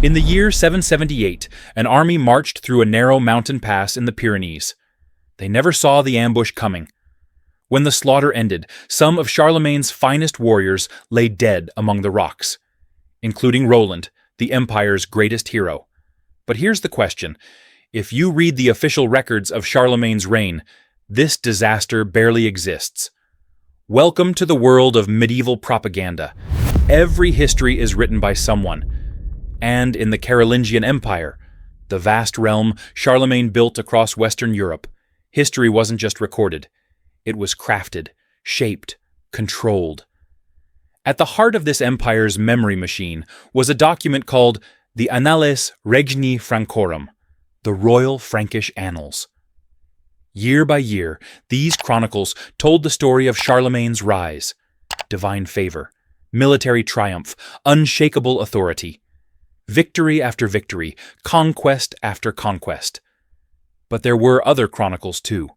In the year 778, an army marched through a narrow mountain pass in the Pyrenees. They never saw the ambush coming. When the slaughter ended, some of Charlemagne's finest warriors lay dead among the rocks, including Roland, the empire's greatest hero. But here's the question. If you read the official records of Charlemagne's reign, this disaster barely exists. Welcome to the world of medieval propaganda. Every history is written by someone. And in the Carolingian Empire, the vast realm Charlemagne built across Western Europe, history wasn't just recorded. It was crafted, shaped, controlled. At the heart of this empire's memory machine was a document called the Annales Regni Francorum, the Royal Frankish Annals. Year by year, these chronicles told the story of Charlemagne's rise, divine favor, military triumph, unshakable authority, victory after victory, conquest after conquest. But there were other chronicles too.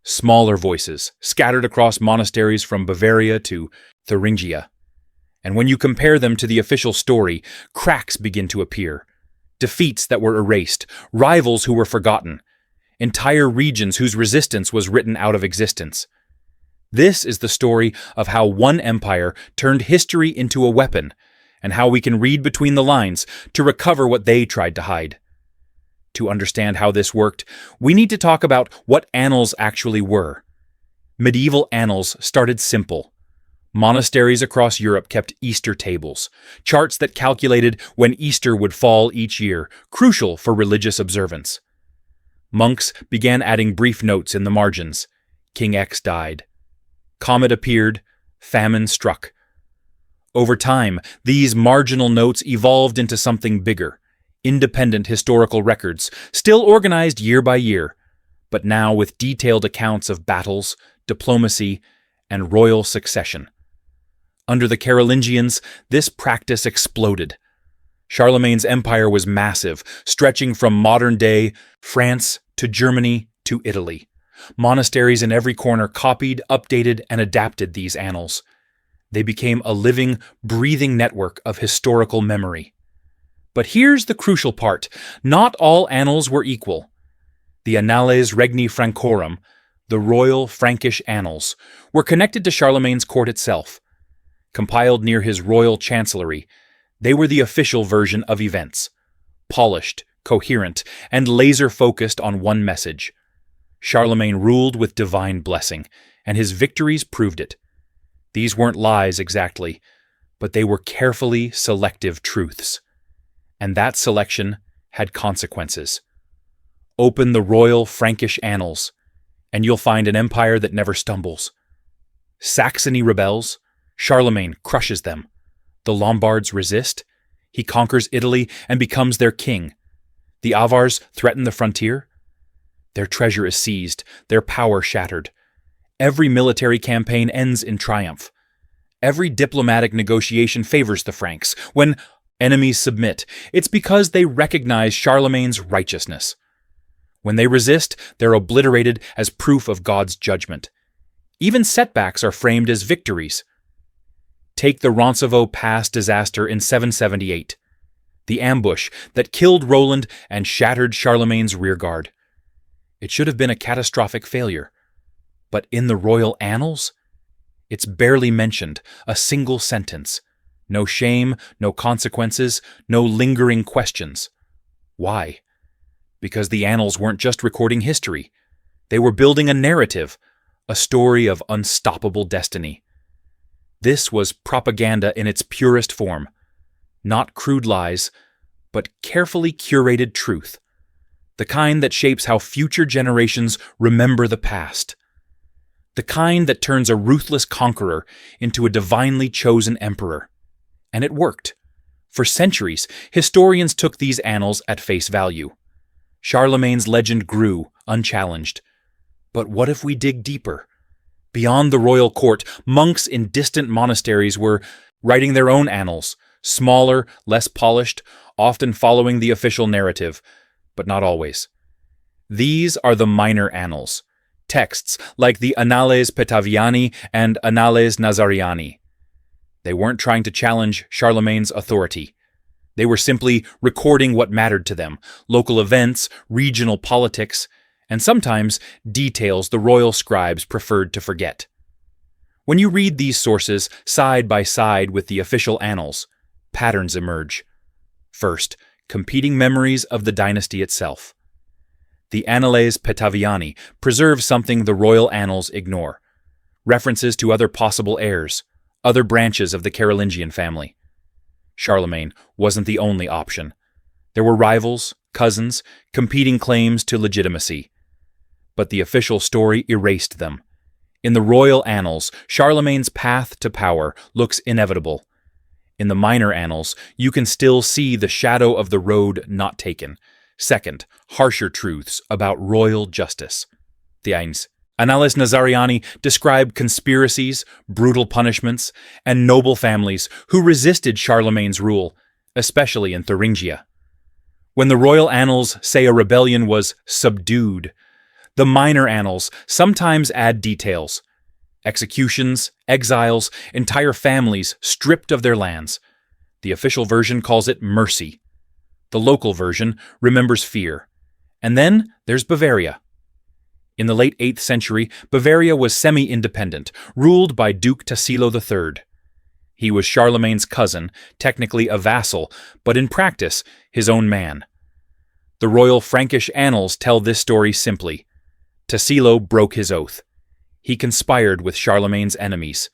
Smaller voices, scattered across monasteries from Bavaria to Thuringia. And when you compare them to the official story, cracks begin to appear. Defeats that were erased, rivals who were forgotten, entire regions whose resistance was written out of existence. This is the story of how one empire turned history into a weapon, and how we can read between the lines to recover what they tried to hide. To understand how this worked, we need to talk about what annals actually were. Medieval annals started simple. Monasteries across Europe kept Easter tables, charts that calculated when Easter would fall each year, crucial for religious observance. Monks began adding brief notes in the margins. King X died. Comet appeared. Famine struck. Over time, these marginal notes evolved into something bigger. Independent historical records, still organized year by year, but now with detailed accounts of battles, diplomacy, and royal succession. Under the Carolingians, this practice exploded. Charlemagne's empire was massive, stretching from modern-day France to Germany to Italy. Monasteries in every corner copied, updated, and adapted these annals. They became a living, breathing network of historical memory. But here's the crucial part. Not all annals were equal. The Annales Regni Francorum, the Royal Frankish Annals, were connected to Charlemagne's court itself. Compiled near his royal chancellery, they were the official version of events. Polished, coherent, and laser-focused on one message. Charlemagne ruled with divine blessing, and his victories proved it. These weren't lies exactly, but they were carefully selective truths. And that selection had consequences. Open the Royal Frankish Annals, and you'll find an empire that never stumbles. Saxony rebels, Charlemagne crushes them. The Lombards resist, he conquers Italy and becomes their king. The Avars threaten the frontier. Their treasure is seized, their power shattered. Every military campaign ends in triumph. Every diplomatic negotiation favors the Franks. When enemies submit, it's because they recognize Charlemagne's righteousness. When they resist, they're obliterated as proof of God's judgment. Even setbacks are framed as victories. Take the Roncevaux Pass disaster in 778, the ambush that killed Roland and shattered Charlemagne's rearguard. It should have been a catastrophic failure. But in the royal annals, it's barely mentioned, a single sentence. No shame, no consequences, no lingering questions. Why? Because the annals weren't just recording history. They were building a narrative, a story of unstoppable destiny. This was propaganda in its purest form. Not crude lies, but carefully curated truth. The kind that shapes how future generations remember the past. The kind that turns a ruthless conqueror into a divinely chosen emperor. And it worked. For centuries, historians took these annals at face value. Charlemagne's legend grew, unchallenged. But what if we dig deeper? Beyond the royal court, monks in distant monasteries were writing their own annals, smaller, less polished, often following the official narrative, but not always. These are the Minor Annals, texts like the Annales Petaviani and Annales Nazariani. They weren't trying to challenge Charlemagne's authority. They were simply recording what mattered to them, local events, regional politics, and sometimes details the royal scribes preferred to forget. When you read these sources side by side with the official annals, patterns emerge. First, competing memories of the dynasty itself. The Annales Petaviani preserve something the royal annals ignore: references to other possible heirs, other branches of the Carolingian family. Charlemagne wasn't the only option. There were rivals, cousins, competing claims to legitimacy. But the official story erased them. In the royal annals, Charlemagne's path to power looks inevitable. In the Minor Annals, you can still see the shadow of the road not taken. Second, harsher truths about royal justice. The Annales Nazariani describe conspiracies, brutal punishments, and noble families who resisted Charlemagne's rule, especially in Thuringia. When the royal annals say a rebellion was subdued, the Minor Annals sometimes add details: executions, exiles, entire families stripped of their lands. The official version calls it mercy. The local version remembers fear. And then there's Bavaria. In the late 8th century, Bavaria was semi-independent, ruled by Duke Tassilo III. He was Charlemagne's cousin, technically a vassal, but in practice, his own man. The Royal Frankish Annals tell this story simply: Tassilo broke his oath. He conspired with Charlemagne's enemies.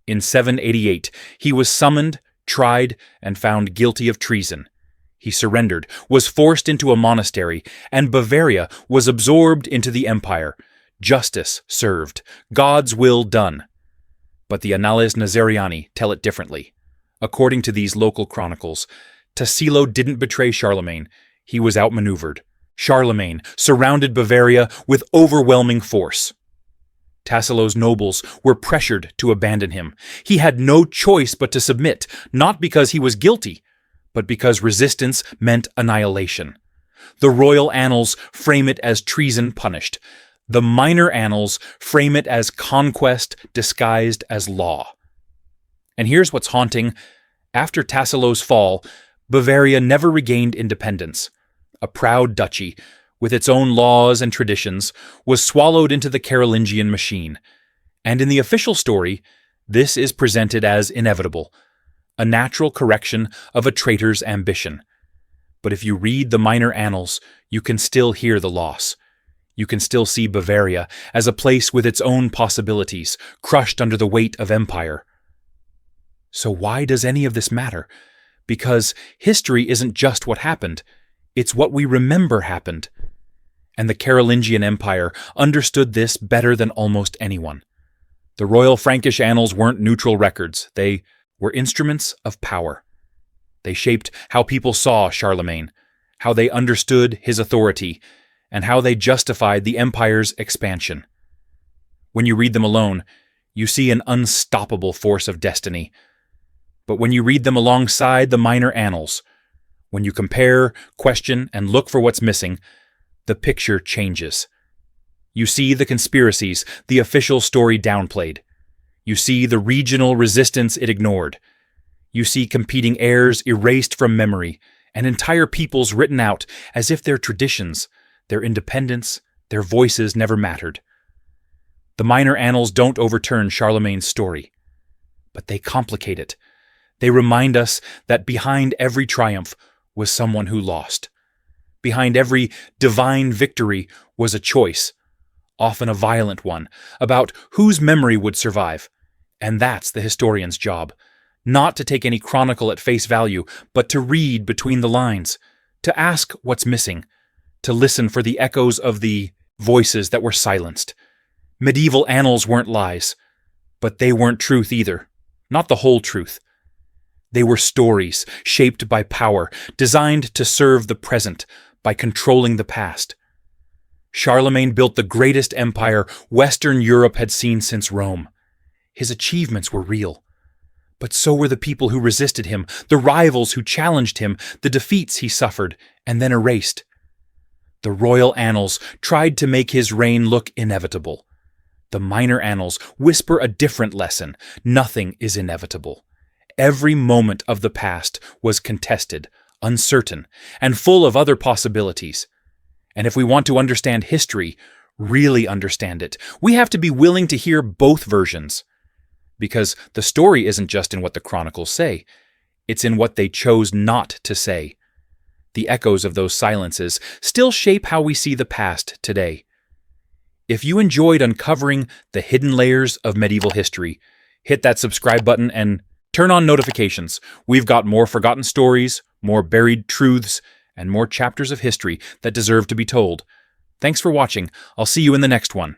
In 788, he was summoned, tried, and found guilty of treason. He surrendered, was forced into a monastery, and Bavaria was absorbed into the empire. Justice served, God's will done. But the Annales Nazariani tell it differently. According to these local chronicles, Tassilo didn't betray Charlemagne. He was outmaneuvered. Charlemagne surrounded Bavaria with overwhelming force. Tassilo's nobles were pressured to abandon him. He had no choice but to submit, not because he was guilty, but because resistance meant annihilation. The royal annals frame it as treason punished. The Minor Annals frame it as conquest disguised as law. And here's what's haunting. After Tassilo's fall, Bavaria never regained independence. A proud duchy, with its own laws and traditions, was swallowed into the Carolingian machine. And in the official story, this is presented as inevitable, a natural correction of a traitor's ambition. But if you read the Minor Annals, you can still hear the loss. You can still see Bavaria as a place with its own possibilities, crushed under the weight of empire. So why does any of this matter? Because history isn't just what happened, it's what we remember happened. And the Carolingian Empire understood this better than almost anyone. The Royal Frankish Annals weren't neutral records. They were instruments of power. They shaped how people saw Charlemagne, how they understood his authority, and how they justified the empire's expansion. When you read them alone, you see an unstoppable force of destiny. But when you read them alongside the Minor Annals, when you compare, question, and look for what's missing, the picture changes. You see the conspiracies the official story downplayed. You see the regional resistance it ignored. You see competing heirs erased from memory, and entire peoples written out as if their traditions, their independence, their voices never mattered. The Minor Annals don't overturn Charlemagne's story, but they complicate it. They remind us that behind every triumph was someone who lost. Behind every divine victory was a choice, often a violent one, about whose memory would survive. And that's the historian's job. Not to take any chronicle at face value, but to read between the lines, to ask what's missing, to listen for the echoes of the voices that were silenced. Medieval annals weren't lies, but they weren't truth either. Not the whole truth. They were stories shaped by power, designed to serve the present by controlling the past. Charlemagne built the greatest empire Western Europe had seen since Rome. His achievements were real. But so were the people who resisted him, the rivals who challenged him, the defeats he suffered and then erased. The royal annals tried to make his reign look inevitable. The Minor Annals whisper a different lesson. Nothing is inevitable. Every moment of the past was contested, uncertain, and full of other possibilities. And if we want to understand history, really understand it, we have to be willing to hear both versions. Because the story isn't just in what the chronicles say, it's in what they chose not to say. The echoes of those silences still shape how we see the past today. If you enjoyed uncovering the hidden layers of medieval history, hit that subscribe button and turn on notifications. We've got more forgotten stories, more buried truths, and more chapters of history that deserve to be told. Thanks for watching. I'll see you in the next one.